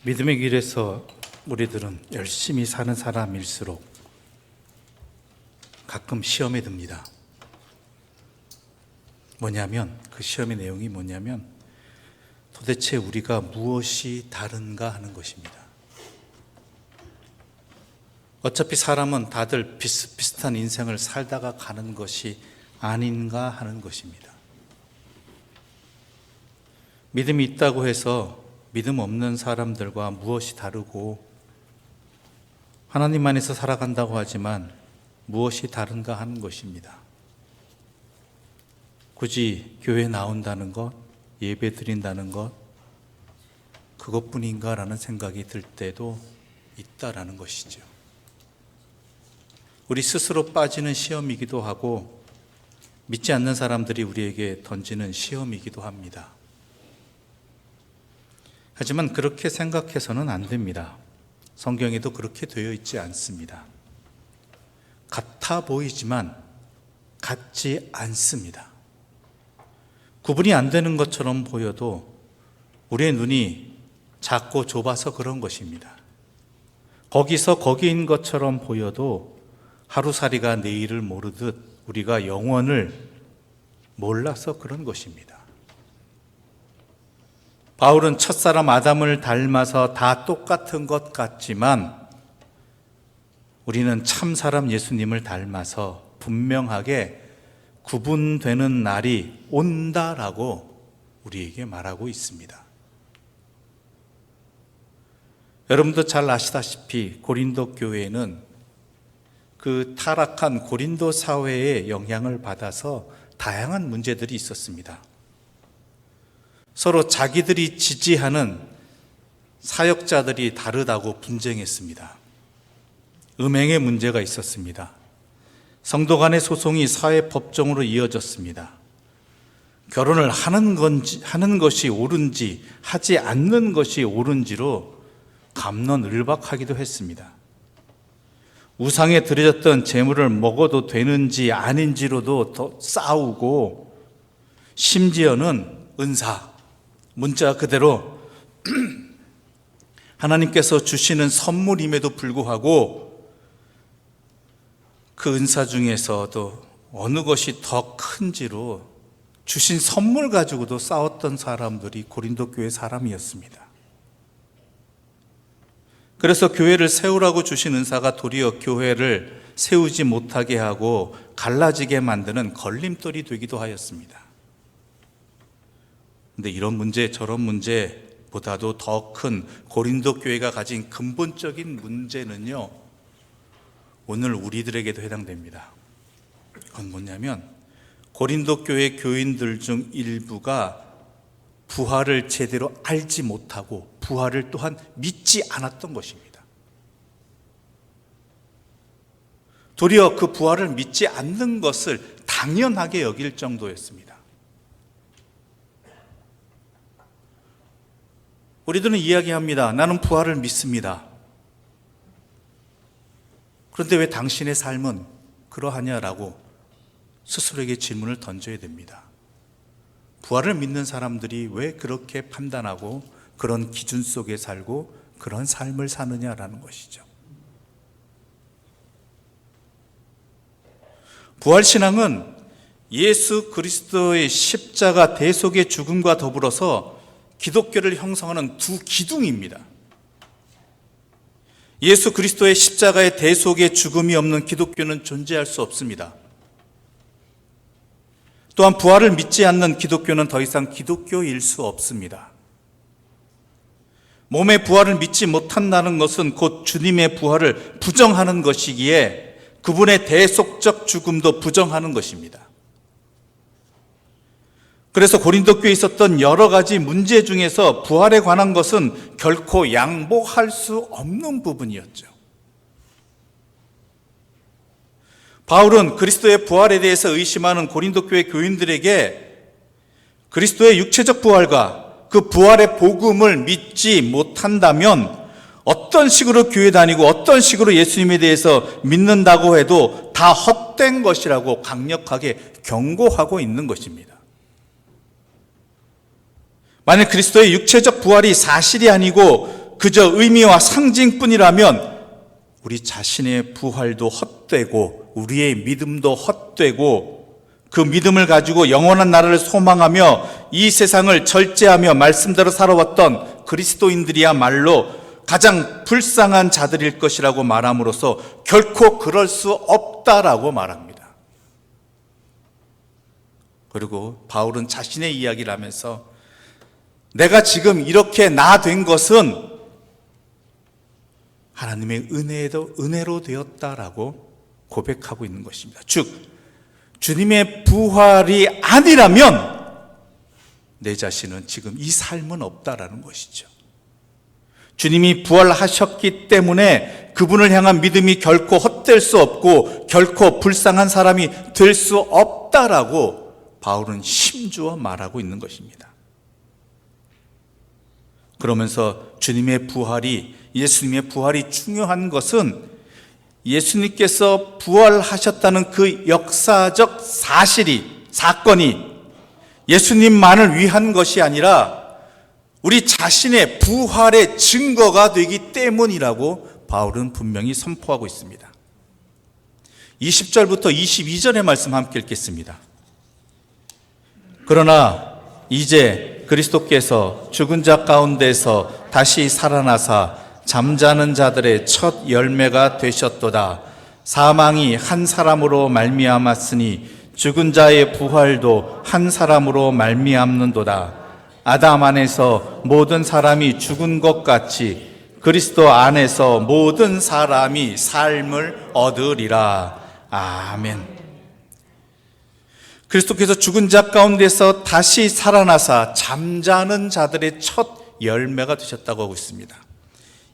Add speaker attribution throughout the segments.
Speaker 1: 믿음의 길에서 우리들은 열심히 사는 사람일수록 가끔 시험에 듭니다. 그 시험의 내용이 뭐냐면 도대체 우리가 무엇이 다른가 하는 것입니다. 어차피 사람은 다들 비슷비슷한 인생을 살다가 가는 것이 아닌가 하는 것입니다. 믿음이 있다고 해서 믿음 없는 사람들과 무엇이 다르고 하나님 안에서 살아간다고 하지만 무엇이 다른가 하는 것입니다. 굳이 교회에 나온다는 것, 예배 드린다는 것, 그것뿐인가 라는 생각이 들 때도 있다라는 것이죠. 우리 스스로 빠지는 시험이기도 하고 믿지 않는 사람들이 우리에게 던지는 시험이기도 합니다. 하지만 그렇게 생각해서는 안 됩니다. 성경에도 그렇게 되어 있지 않습니다. 같아 보이지만 같지 않습니다. 구분이 안 되는 것처럼 보여도 우리의 눈이 작고 좁아서 그런 것입니다. 거기서 거기인 것처럼 보여도 하루살이가 내일을 모르듯 우리가 영원을 몰라서 그런 것입니다. 바울은 첫사람 아담을 닮아서 다 똑같은 것 같지만 우리는 참사람 예수님을 닮아서 분명하게 구분되는 날이 온다라고 우리에게 말하고 있습니다. 여러분도 잘 아시다시피 고린도 교회는 그 타락한 고린도 사회의 영향을 받아서 다양한 문제들이 있었습니다. 서로 자기들이 지지하는 사역자들이 다르다고 분쟁했습니다. 음행의 문제가 있었습니다. 성도 간의 소송이 사회 법정으로 이어졌습니다. 결혼을 하는 것이 옳은지 하지 않는 것이 옳은지로 갑론을박하기도 했습니다. 우상에 드려졌던 제물을 먹어도 되는지 아닌지로도 더 싸우고, 심지어는 은사, 문자 그대로 하나님께서 주시는 선물임에도 불구하고 그 은사 중에서도 어느 것이 더 큰지로 주신 선물 가지고도 싸웠던 사람들이 고린도 교회 사람이었습니다. 그래서 교회를 세우라고 주신 은사가 도리어 교회를 세우지 못하게 하고 갈라지게 만드는 걸림돌이 되기도 하였습니다. 그런데 이런 문제 저런 문제보다도 더 큰 고린도 교회가 가진 근본적인 문제는요, 오늘 우리들에게도 해당됩니다. 그건 뭐냐면 고린도 교회 교인들 중 일부가 부활을 제대로 알지 못하고 부활을 또한 믿지 않았던 것입니다. 도리어 그 부활을 믿지 않는 것을 당연하게 여길 정도였습니다. 우리들은 이야기합니다. 나는 부활을 믿습니다. 그런데 왜 당신의 삶은 그러하냐라고 스스로에게 질문을 던져야 됩니다. 부활을 믿는 사람들이 왜 그렇게 판단하고 그런 기준 속에 살고 그런 삶을 사느냐라는 것이죠. 부활신앙은 예수 그리스도의 십자가 대속의 죽음과 더불어서 기독교를 형성하는 두 기둥입니다. 예수 그리스도의 십자가의 대속의 죽음이 없는 기독교는 존재할 수 없습니다. 또한 부활을 믿지 않는 기독교는 더 이상 기독교일 수 없습니다. 몸의 부활을 믿지 못한다는 것은 곧 주님의 부활을 부정하는 것이기에 그분의 대속적 죽음도 부정하는 것입니다. 그래서 고린도 교회에 있었던 여러 가지 문제 중에서 부활에 관한 것은 결코 양보할 수 없는 부분이었죠. 바울은 그리스도의 부활에 대해서 의심하는 고린도 교회 교인들에게 그리스도의 육체적 부활과 그 부활의 복음을 믿지 못한다면 어떤 식으로 교회 다니고 어떤 식으로 예수님에 대해서 믿는다고 해도 다 헛된 것이라고 강력하게 경고하고 있는 것입니다. 만약 그리스도의 육체적 부활이 사실이 아니고 그저 의미와 상징뿐이라면 우리 자신의 부활도 헛되고 우리의 믿음도 헛되고 그 믿음을 가지고 영원한 나라를 소망하며 이 세상을 절제하며 말씀대로 살아왔던 그리스도인들이야말로 가장 불쌍한 자들일 것이라고 말함으로써 결코 그럴 수 없다라고 말합니다. 그리고 바울은 자신의 이야기를 하면서 내가 지금 이렇게 나 된 것은 하나님의 은혜로 되었다라고 고백하고 있는 것입니다. 즉 주님의 부활이 아니라면 내 자신은 지금 이 삶은 없다라는 것이죠. 주님이 부활하셨기 때문에 그분을 향한 믿음이 결코 헛될 수 없고 결코 불쌍한 사람이 될 수 없다라고 바울은 힘주어 말하고 있는 것입니다. 그러면서 예수님의 부활이 중요한 것은 예수님께서 부활하셨다는 그 역사적 사건이 예수님만을 위한 것이 아니라 우리 자신의 부활의 증거가 되기 때문이라고 바울은 분명히 선포하고 있습니다. 20절부터 22절의 말씀 함께 읽겠습니다. 그러나 이제 그리스도께서 죽은 자 가운데서 다시 살아나사 잠자는 자들의 첫 열매가 되셨도다. 사망이 한 사람으로 말미암았으니 죽은 자의 부활도 한 사람으로 말미암는도다. 아담 안에서 모든 사람이 죽은 것 같이 그리스도 안에서 모든 사람이 삶을 얻으리라. 아멘. 그리스도께서 죽은 자 가운데서 다시 살아나사 잠자는 자들의 첫 열매가 되셨다고 하고 있습니다.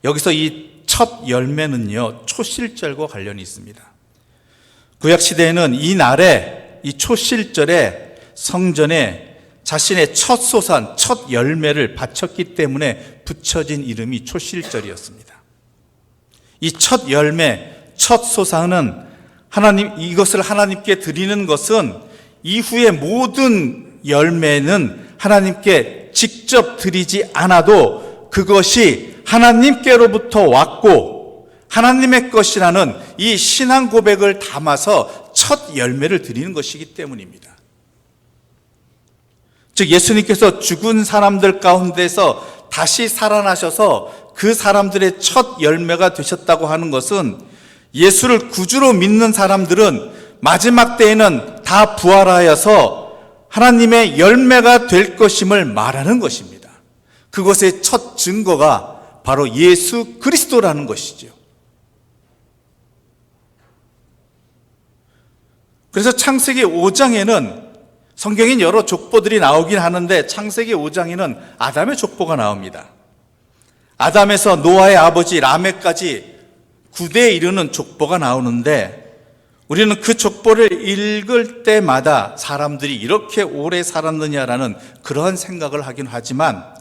Speaker 1: 여기서 이 첫 열매는요, 초실절과 관련이 있습니다. 구약시대에는 이 날에, 이 초실절에 성전에 자신의 첫 소산, 첫 열매를 바쳤기 때문에 붙여진 이름이 초실절이었습니다. 이 첫 열매, 첫 소산은 이것을 하나님께 드리는 것은 이후의 모든 열매는 하나님께 직접 드리지 않아도 그것이 하나님께로부터 왔고 하나님의 것이라는 이 신앙 고백을 담아서 첫 열매를 드리는 것이기 때문입니다. 즉 예수님께서 죽은 사람들 가운데서 다시 살아나셔서 그 사람들의 첫 열매가 되셨다고 하는 것은 예수를 구주로 믿는 사람들은 마지막 때에는 다 부활하여서 하나님의 열매가 될 것임을 말하는 것입니다. 그것의 첫 증거가 바로 예수 그리스도라는 것이죠. 그래서 창세기 5장에는 성경인 여러 족보들이 나오긴 하는데 창세기 5장에는 아담의 족보가 나옵니다. 아담에서 노아의 아버지 라멕까지 9대에 이르는 족보가 나오는데 우리는 그 족보를 읽을 때마다 사람들이 이렇게 오래 살았느냐라는 그러한 생각을 하긴 하지만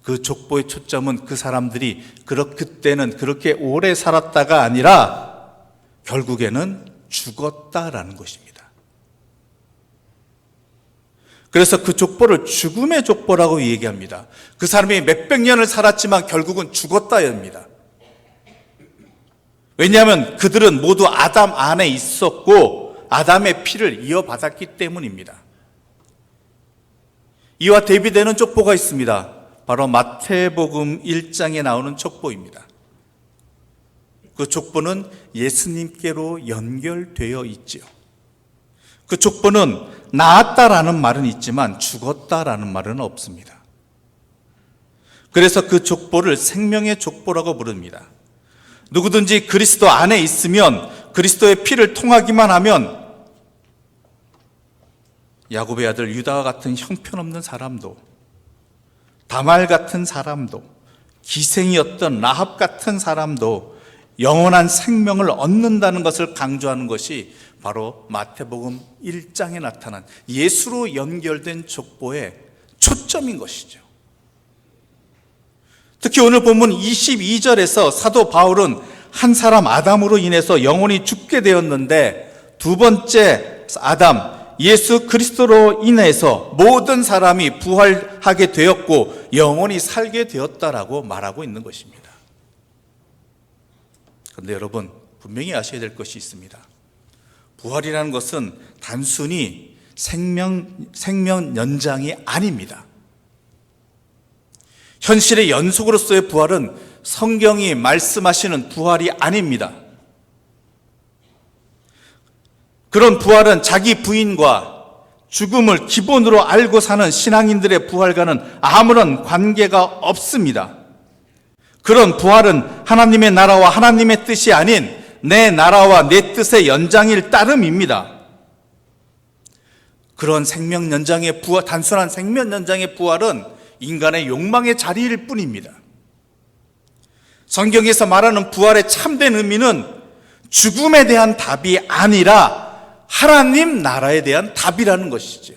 Speaker 1: 그 족보의 초점은 그 사람들이 그때는 그렇게 오래 살았다가 아니라 결국에는 죽었다라는 것입니다. 그래서 그 족보를 죽음의 족보라고 얘기합니다. 그 사람이 몇백 년을 살았지만 결국은 죽었다입니다. 왜냐하면 그들은 모두 아담 안에 있었고 아담의 피를 이어받았기 때문입니다. 이와 대비되는 족보가 있습니다. 바로 마태복음 1장에 나오는 족보입니다. 그 족보는 예수님께로 연결되어 있지요. 그 족보는 나았다라는 말은 있지만 죽었다라는 말은 없습니다. 그래서 그 족보를 생명의 족보라고 부릅니다. 누구든지 그리스도 안에 있으면 그리스도의 피를 통하기만 하면 야곱의 아들 유다와 같은 형편없는 사람도 다말 같은 사람도 기생이었던 라합 같은 사람도 영원한 생명을 얻는다는 것을 강조하는 것이 바로 마태복음 1장에 나타난 예수로 연결된 족보의 초점인 것이죠. 특히 오늘 본문 22절에서 사도 바울은 한 사람 아담으로 인해서 영원히 죽게 되었는데 두 번째 아담 예수 그리스도로 인해서 모든 사람이 부활하게 되었고 영원히 살게 되었다라고 말하고 있는 것입니다. 그런데 여러분, 분명히 아셔야 될 것이 있습니다. 부활이라는 것은 단순히 생명 연장이 아닙니다. 현실의 연속으로서의 부활은 성경이 말씀하시는 부활이 아닙니다. 그런 부활은 자기 부인과 죽음을 기본으로 알고 사는 신앙인들의 부활과는 아무런 관계가 없습니다. 그런 부활은 하나님의 나라와 하나님의 뜻이 아닌 내 나라와 내 뜻의 연장일 따름입니다. 그런 생명 연장의 부활, 단순한 생명 연장의 부활은 인간의 욕망의 자리일 뿐입니다. 성경에서 말하는 부활의 참된 의미는 죽음에 대한 답이 아니라 하나님 나라에 대한 답이라는 것이죠.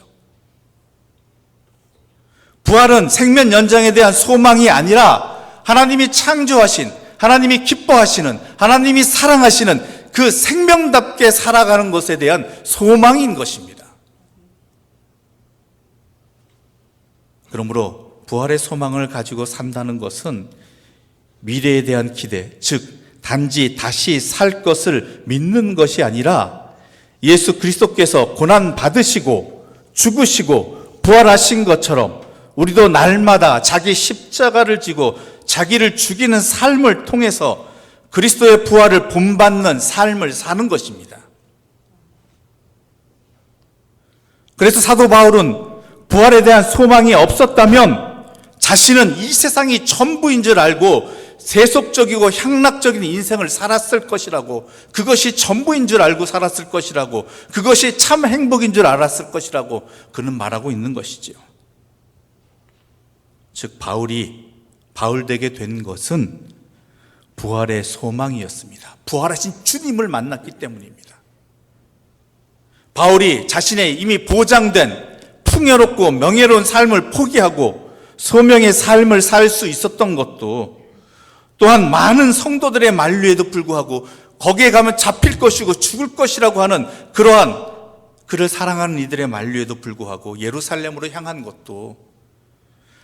Speaker 1: 부활은 생명 연장에 대한 소망이 아니라 하나님이 창조하신, 하나님이 기뻐하시는, 하나님이 사랑하시는 그 생명답게 살아가는 것에 대한 소망인 것입니다. 그러므로 부활의 소망을 가지고 산다는 것은 미래에 대한 기대, 즉 단지 다시 살 것을 믿는 것이 아니라 예수 그리스도께서 고난 받으시고 죽으시고 부활하신 것처럼 우리도 날마다 자기 십자가를 지고 자기를 죽이는 삶을 통해서 그리스도의 부활을 본받는 삶을 사는 것입니다. 그래서 사도 바울은 부활에 대한 소망이 없었다면 자신은 이 세상이 전부인 줄 알고 세속적이고 향락적인 인생을 살았을 것이라고, 그것이 전부인 줄 알고 살았을 것이라고, 그것이 참 행복인 줄 알았을 것이라고 그는 말하고 있는 것이지요. 즉 바울이 바울되게 된 것은 부활의 소망이었습니다. 부활하신 주님을 만났기 때문입니다. 바울이 자신의 이미 보장된 풍요롭고 명예로운 삶을 포기하고 소명의 삶을 살 수 있었던 것도, 또한 많은 성도들의 만류에도 불구하고 거기에 가면 잡힐 것이고 죽을 것이라고 하는 그러한 그를 사랑하는 이들의 만류에도 불구하고 예루살렘으로 향한 것도,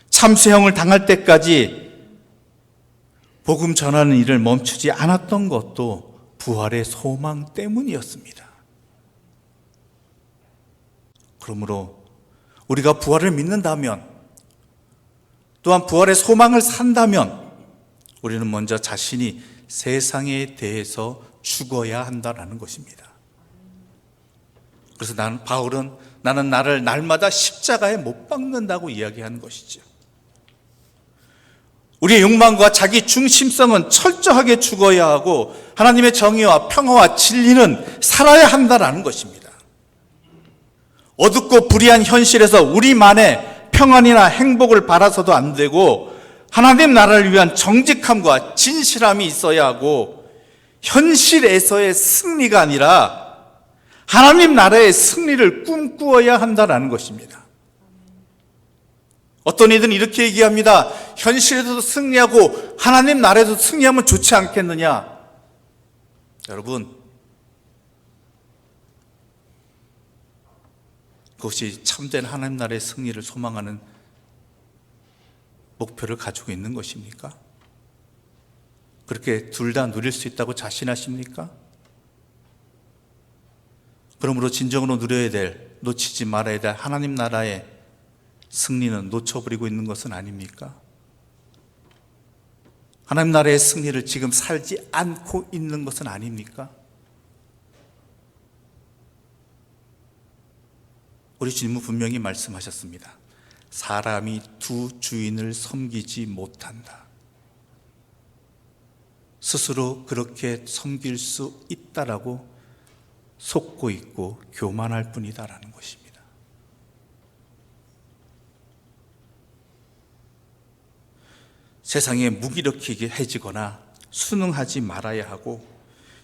Speaker 1: 참수형을 당할 때까지 복음 전하는 일을 멈추지 않았던 것도 부활의 소망 때문이었습니다. 그러므로 우리가 부활을 믿는다면, 또한 부활의 소망을 산다면 우리는 먼저 자신이 세상에 대해서 죽어야 한다는 것입니다. 그래서 바울은 나는 나를 날마다 십자가에 못 박는다고 이야기하는 것이죠. 우리의 욕망과 자기 중심성은 철저하게 죽어야 하고 하나님의 정의와 평화와 진리는 살아야 한다는 것입니다. 어둡고 불의한 현실에서 우리만의 평안이나 행복을 바라서도 안 되고 하나님 나라를 위한 정직함과 진실함이 있어야 하고, 현실에서의 승리가 아니라 하나님 나라의 승리를 꿈꾸어야 한다는 것입니다. 어떤 이들은 이렇게 얘기합니다. 현실에서도 승리하고 하나님 나라에서도 승리하면 좋지 않겠느냐. 여러분, 그것이 참된 하나님 나라의 승리를 소망하는 목표를 가지고 있는 것입니까? 그렇게 둘 다 누릴 수 있다고 자신하십니까? 그러므로 진정으로 누려야 될, 놓치지 말아야 될 하나님 나라의 승리는 놓쳐버리고 있는 것은 아닙니까? 하나님 나라의 승리를 지금 살지 않고 있는 것은 아닙니까? 우리 주님은 분명히 말씀하셨습니다. 사람이 두 주인을 섬기지 못한다. 스스로 그렇게 섬길 수 있다라고 속고 있고 교만할 뿐이다라는 것입니다. 세상에 무기력해지거나 순응하지 말아야 하고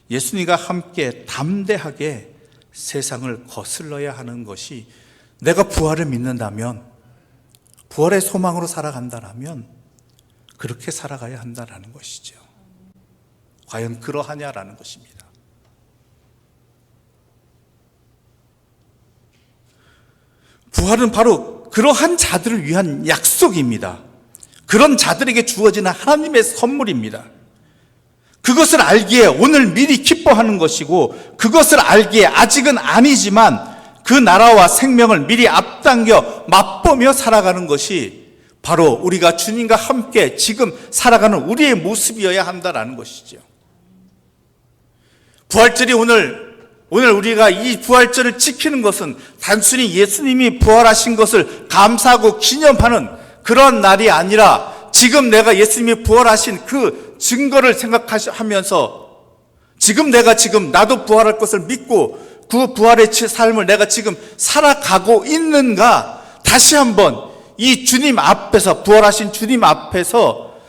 Speaker 1: 예수님과 함께 담대하게 세상을 거슬러야 하는 것이, 내가 부활을 믿는다면, 부활의 소망으로 살아간다면 그렇게 살아가야 한다는 것이죠. 과연 그러하냐라는 것입니다. 부활은 바로 그러한 자들을 위한 약속입니다. 그런 자들에게 주어지는 하나님의 선물입니다. 그 그것을 알기에 오늘 미리 기뻐하는 것이고, 그것을 알기에 아직은 아니지만 그 나라와 생명을 미리 앞당겨 맛보며 살아가는 것이 바로 우리가 주님과 함께 지금 살아가는 우리의 모습이어야 한다는 것이죠. 부활절이 오늘 우리가 이 부활절을 지키는 것은 단순히 예수님이 부활하신 것을 감사하고 기념하는 그런 날이 아니라, 지금 내가 예수님이 부활하신 그 증거를 생각하면서 지금 나도 부활할 것을 믿고 그 부활의 삶을 내가 지금 살아가고 있는가, 다시 한번 이 주님 앞에서, 부활하신 주님 앞에서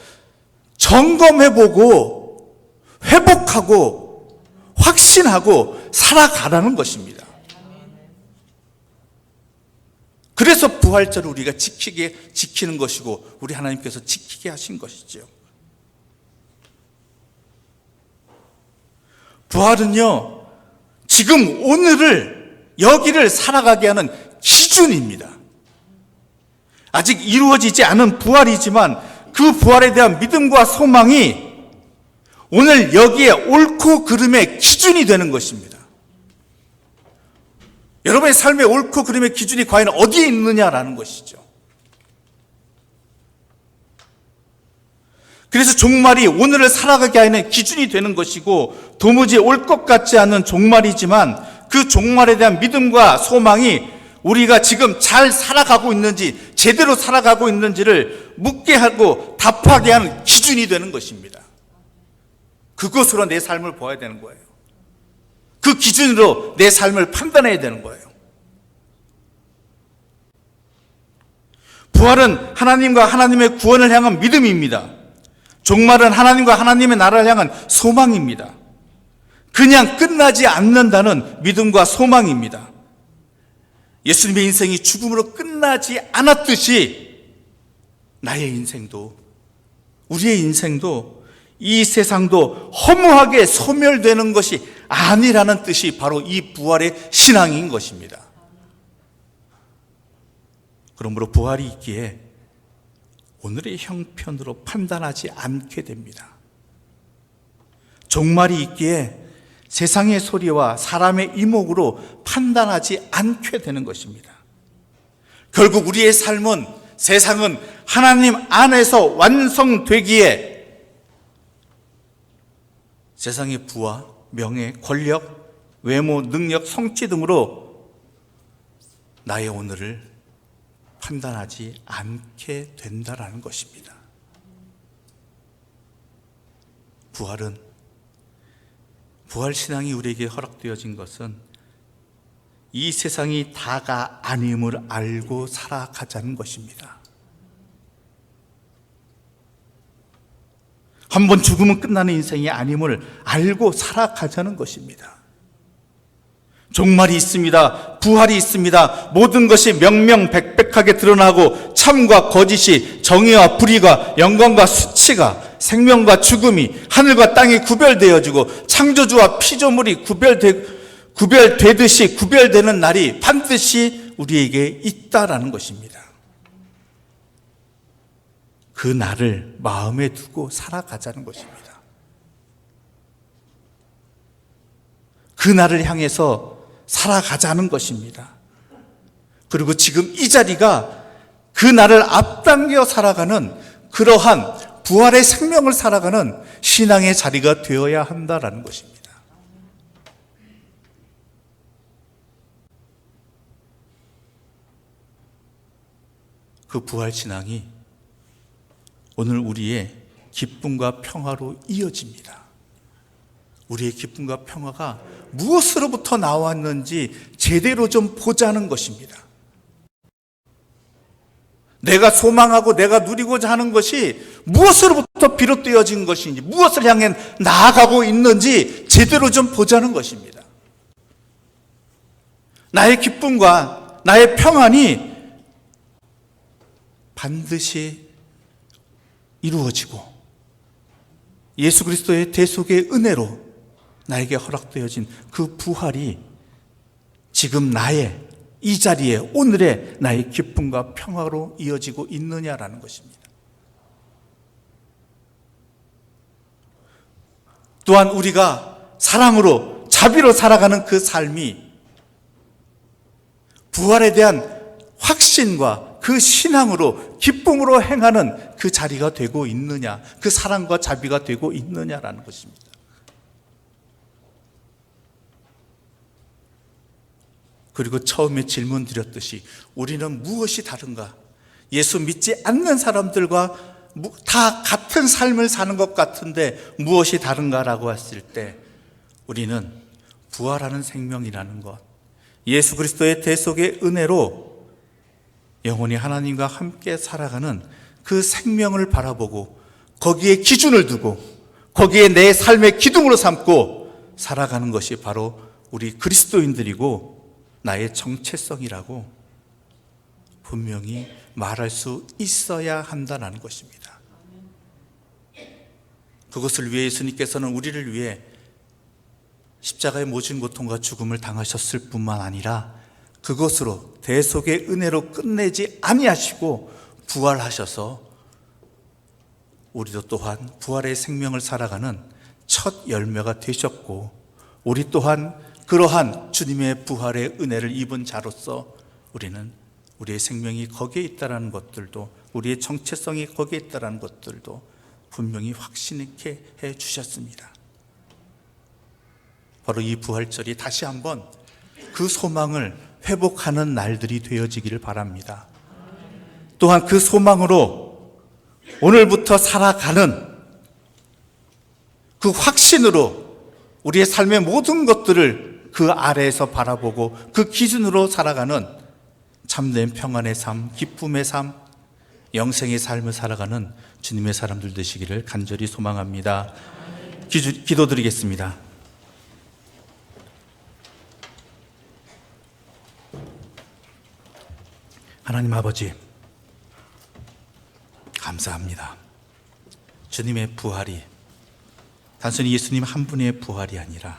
Speaker 1: 점검해보고 회복하고 확신하고 살아가라는 것입니다. 그래서 부활절을 우리가 지키는 것이고 우리 하나님께서 지키게 하신 것이죠. 부활은요, 지금 오늘을, 여기를 살아가게 하는 기준입니다. 아직 이루어지지 않은 부활이지만 그 부활에 대한 믿음과 소망이 오늘 여기에 옳고 그름의 기준이 되는 것입니다. 여러분의 삶의 옳고 그름의 기준이 과연 어디에 있느냐라는 것이죠. 그래서 종말이 오늘을 살아가게 하는 기준이 되는 것이고, 도무지 올 것 같지 않은 종말이지만 그 종말에 대한 믿음과 소망이 우리가 지금 잘 살아가고 있는지, 제대로 살아가고 있는지를 묻게 하고 답하게 하는 기준이 되는 것입니다. 그것으로 내 삶을 보아야 되는 거예요. 그 기준으로 내 삶을 판단해야 되는 거예요. 부활은 하나님과 하나님의 구원을 향한 믿음입니다. 종말은 하나님과 하나님의 나라를 향한 소망입니다. 그냥 끝나지 않는다는 믿음과 소망입니다. 예수님의 인생이 죽음으로 끝나지 않았듯이 나의 인생도, 우리의 인생도, 이 세상도 허무하게 소멸되는 것이 아니라는 뜻이 바로 이 부활의 신앙인 것입니다. 그러므로 부활이 있기에 오늘의 형편으로 판단하지 않게 됩니다. 종말이 있기에 세상의 소리와 사람의 이목으로 판단하지 않게 되는 것입니다. 결국 우리의 삶은, 세상은 하나님 안에서 완성되기에 세상의 부와 명예, 권력, 외모, 능력, 성취 등으로 나의 오늘을 판단하지 않게 된다라는 것입니다. 부활신앙이 우리에게 허락되어진 것은 이 세상이 다가 아님을 알고 살아가자는 것입니다. 한번 죽으면 끝나는 인생이 아님을 알고 살아가자는 것입니다. 종말이 있습니다. 부활이 있습니다. 모든 것이 명명백백하게 드러나고 참과 거짓이, 정의와 불의가, 영광과 수치가, 생명과 죽음이, 하늘과 땅이 구별되어지고 창조주와 피조물이 구별되듯이 구별되는 날이 반드시 우리에게 있다라는 것입니다. 그 날을 마음에 두고 살아가자는 것입니다. 그 날을 향해서 살아가자는 것입니다. 그리고 지금 이 자리가 그 날을 앞당겨 살아가는, 그러한 부활의 생명을 살아가는 신앙의 자리가 되어야 한다라는 것입니다. 그 부활 신앙이 오늘 우리의 기쁨과 평화로 이어집니다. 우리의 기쁨과 평화가 무엇으로부터 나왔는지 제대로 좀 보자는 것입니다. 내가 소망하고 내가 누리고자 하는 것이 무엇으로부터 비롯되어진 것인지, 무엇을 향해 나아가고 있는지 제대로 좀 보자는 것입니다. 나의 기쁨과 나의 평안이 반드시 이루어지고 예수 그리스도의 대속의 은혜로 나에게 허락되어진 그 부활이 지금 나의 이 자리에, 오늘의 나의 기쁨과 평화로 이어지고 있느냐라는 것입니다. 또한 우리가 사랑으로 자비로 살아가는 그 삶이 부활에 대한 확신과 그 신앙으로 기쁨으로 행하는 그 자리가 되고 있느냐, 그 사랑과 자비가 되고 있느냐라는 것입니다. 그리고 처음에 질문 드렸듯이 우리는 무엇이 다른가? 예수 믿지 않는 사람들과 다 같은 삶을 사는 것 같은데 무엇이 다른가라고 했을 때 우리는 부활하는 생명이라는 것, 예수 그리스도의 대속의 은혜로 영원히 하나님과 함께 살아가는 그 생명을 바라보고 거기에 기준을 두고 거기에 내 삶의 기둥으로 삼고 살아가는 것이 바로 우리 그리스도인들이고 나의 정체성이라고 분명히 말할 수 있어야 한다는 것입니다. 그것을 위해 예수님께서는 우리를 위해 십자가의 모진 고통과 죽음을 당하셨을 뿐만 아니라 그것으로 대속의 은혜로 끝내지 아니하시고 부활하셔서 우리도 또한 부활의 생명을 살아가는 첫 열매가 되셨고 우리 또한 그러한 주님의 부활의 은혜를 입은 자로서 우리는 우리의 생명이 거기에 있다는 것들도 우리의 정체성이 거기에 있다는 것들도 분명히 확신 있게 해 주셨습니다. 바로 이 부활절이 다시 한번 그 소망을 회복하는 날들이 되어지기를 바랍니다. 또한 그 소망으로 오늘부터 살아가는 그 확신으로 우리의 삶의 모든 것들을 그 아래에서 바라보고 그 기준으로 살아가는 참된 평안의 삶, 기쁨의 삶, 영생의 삶을 살아가는 주님의 사람들 되시기를 간절히 소망합니다. 기도드리겠습니다. 하나님 아버지, 감사합니다. 주님의 부활이 단순히 예수님 한 분의 부활이 아니라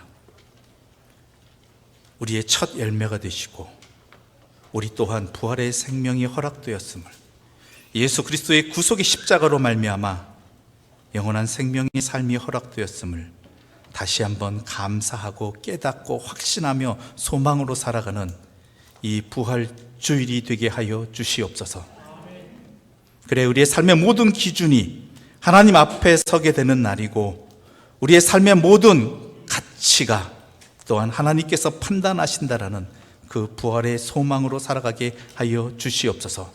Speaker 1: 우리의 첫 열매가 되시고 우리 또한 부활의 생명이 허락되었음을, 예수 그리스도의 구속의 십자가로 말미암아 영원한 생명의 삶이 허락되었음을 다시 한번 감사하고 깨닫고 확신하며 소망으로 살아가는 이 부활 주일이 되게 하여 주시옵소서. 그래, 우리의 삶의 모든 기준이 하나님 앞에 서게 되는 날이고 우리의 삶의 모든 가치가 또한 하나님께서 판단하신다라는 그 부활의 소망으로 살아가게 하여 주시옵소서.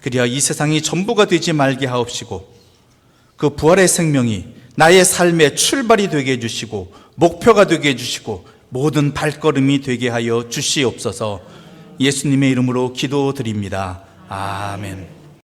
Speaker 1: 그리하 이 세상이 전부가 되지 말게 하옵시고 그 부활의 생명이 나의 삶의 출발이 되게 해주시고 목표가 되게 해주시고 모든 발걸음이 되게 하여 주시옵소서. 예수님의 이름으로 기도드립니다. 아멘.